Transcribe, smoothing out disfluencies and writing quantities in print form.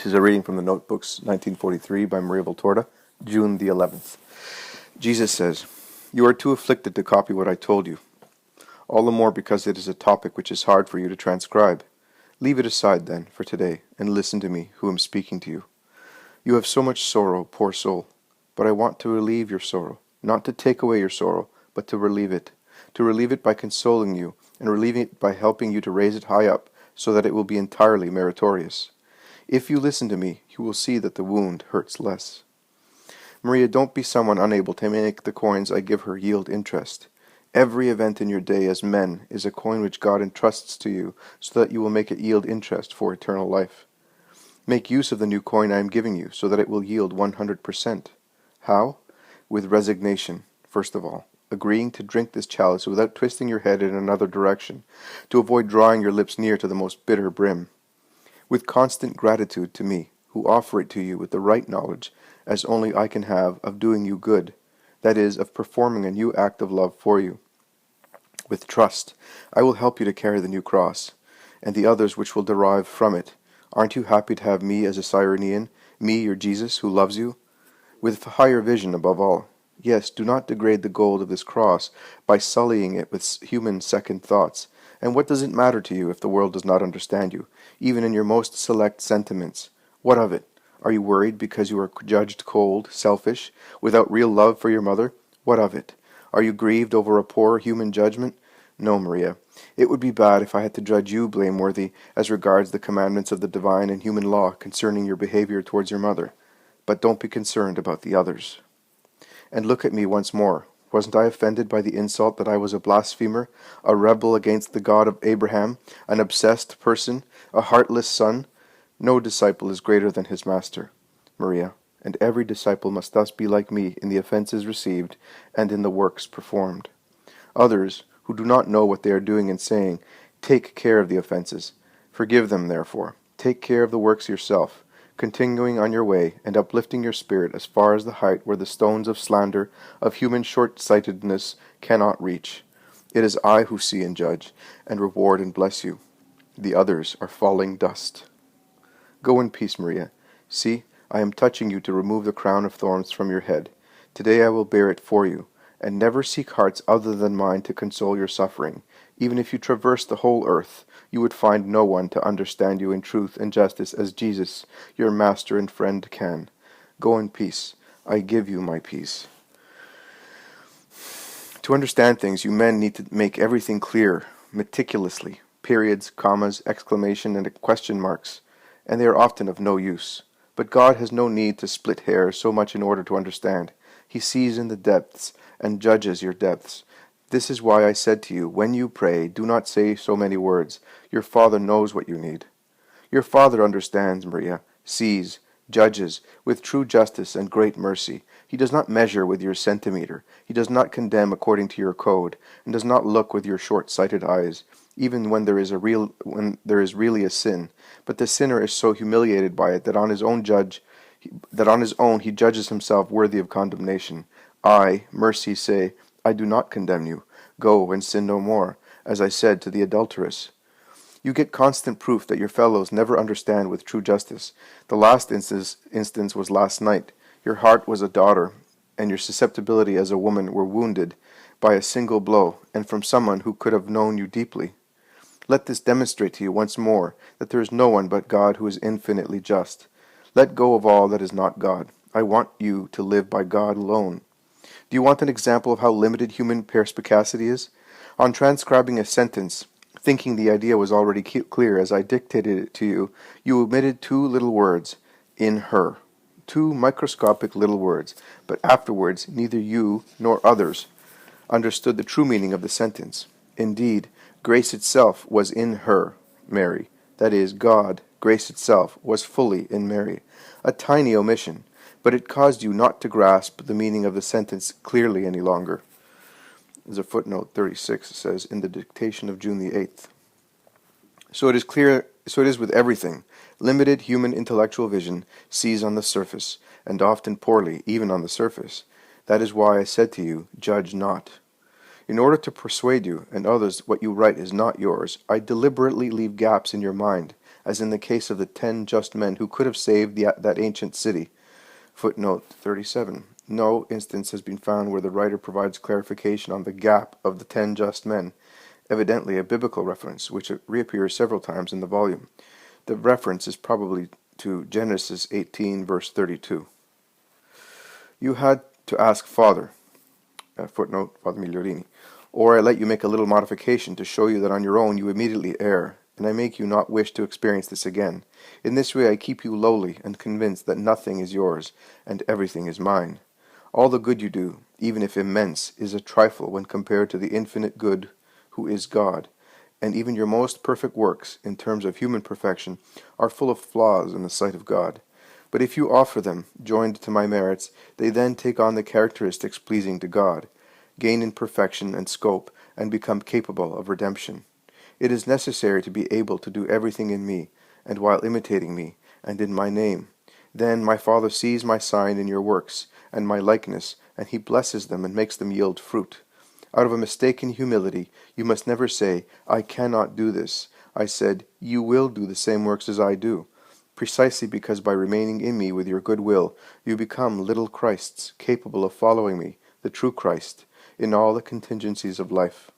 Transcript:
This is a reading from the Notebooks 1943 by Maria Valtorta, June the 11th. Jesus says, "You are too afflicted to copy what I told you, all the more because it is a topic which is hard for you to transcribe. Leave it aside, then, for today, and listen to me, who am speaking to you. You have so much sorrow, poor soul, but I want to relieve your sorrow, not to take away your sorrow, but to relieve it by consoling you, and relieving it by helping you to raise it high up, so that it will be entirely meritorious. If you listen to me, you will see that the wound hurts less. Maria, don't be someone unable to make the coins I give her yield interest. Every event in your day as men is a coin which God entrusts to you, so that you will make it yield interest for eternal life. Make use of the new coin I am giving you, so that it will yield 100%. How? With resignation, first of all, agreeing to drink this chalice without twisting your head in another direction, to avoid drawing your lips near to the most bitter brim. With constant gratitude to me, who offer it to you with the right knowledge, as only I can have, of doing you good, that is, of performing a new act of love for you. With trust, I will help you to carry the new cross, and the others which will derive from it. Aren't you happy to have me as a Cyrenian, me, your Jesus, who loves you? With higher vision above all. Yes, do not degrade the gold of this cross by sullying it with human second thoughts. And what does it matter to you if the world does not understand you, even in your most select sentiments? What of it? Are you worried because you are judged cold, selfish, without real love for your mother? What of it? Are you grieved over a poor human judgment? No, Maria. It would be bad if I had to judge you blameworthy as regards the commandments of the divine and human law concerning your behavior towards your mother. But don't be concerned about the others. And look at me once more. Wasn't I offended by the insult that I was a blasphemer, a rebel against the God of Abraham, an obsessed person, a heartless son? No disciple is greater than his master, Maria, and every disciple must thus be like me in the offenses received and in the works performed. Others, who do not know what they are doing and saying, take care of the offenses. Forgive them, therefore. Take care of the works yourself, continuing on your way, and uplifting your spirit as far as the height where the stones of slander, of human short-sightedness, cannot reach. It is I who see and judge, and reward and bless you. The others are falling dust. Go in peace, Maria. See, I am touching you to remove the crown of thorns from your head. Today I will bear it for you, and never seek hearts other than mine to console your suffering. Even if you traverse the whole earth, you would find no one to understand you in truth and justice as Jesus, your master and friend, can. Go in peace. I give you my peace." To understand things, you men need to make everything clear, meticulously. Periods, commas, exclamation, and question marks, and they are often of no use. But God has no need to split hairs so much in order to understand. He sees in the depths, and judges your depths. This is why I said to you, when you pray, do not say so many words. Your Father knows what you need. Your Father understands, Maria, sees, judges, with true justice and great mercy. He does not measure with your centimeter. He does not condemn according to your code, and does not look with your short-sighted eyes, even when there is really a sin. But the sinner is so humiliated by it that on his own he judges himself worthy of condemnation. I, mercy, say, I do not condemn you. Go and sin no more, as I said to the adulteress. You get constant proof that your fellows never understand with true justice. The last instance was last night. Your heart was a daughter, and your susceptibility as a woman were wounded by a single blow, and from someone who could have known you deeply. Let this demonstrate to you once more that there is no one but God who is infinitely just. Let go of all that is not God. I want you to live by God alone. Do you want an example of how limited human perspicacity is? On transcribing a sentence, thinking the idea was already clear as I dictated it to you, you omitted two little words, in her. Two microscopic little words, but afterwards neither you nor others understood the true meaning of the sentence. Indeed, grace itself was in her, Mary. That is, God, grace itself, was fully in Mary. A tiny omission, but it caused you not to grasp the meaning of the sentence clearly any longer. There's a footnote 36, it says, in the dictation of June the 8th. So it is with everything. Limited human intellectual vision sees on the surface, and often poorly, even on the surface. That is why I said to you, judge not. In order to persuade you and others what you write is not yours, I deliberately leave gaps in your mind, as in the case of the 10 just men who could have saved that ancient city. Footnote 37. No instance has been found where the writer provides clarification on the gap of the 10 just men, evidently a biblical reference, which reappears several times in the volume. The reference is probably to Genesis 18, verse 32. You had to ask Father, footnote, Father Migliorini, or I let you make a little modification to show you that on your own you immediately err, and I make you not wish to experience this again. In this way I keep you lowly and convinced that nothing is yours, and everything is mine. All the good you do, even if immense, is a trifle when compared to the infinite good who is God, and even your most perfect works, in terms of human perfection, are full of flaws in the sight of God. But if you offer them, joined to my merits, they then take on the characteristics pleasing to God, gain in perfection and scope, and become capable of redemption. It is necessary to be able to do everything in me, and while imitating me, and in my name. Then my Father sees my sign in your works, and my likeness, and he blesses them and makes them yield fruit. Out of a mistaken humility, you must never say, I cannot do this. I said, you will do the same works as I do, precisely because by remaining in me with your good will, you become little Christs, capable of following me, the true Christ, in all the contingencies of life.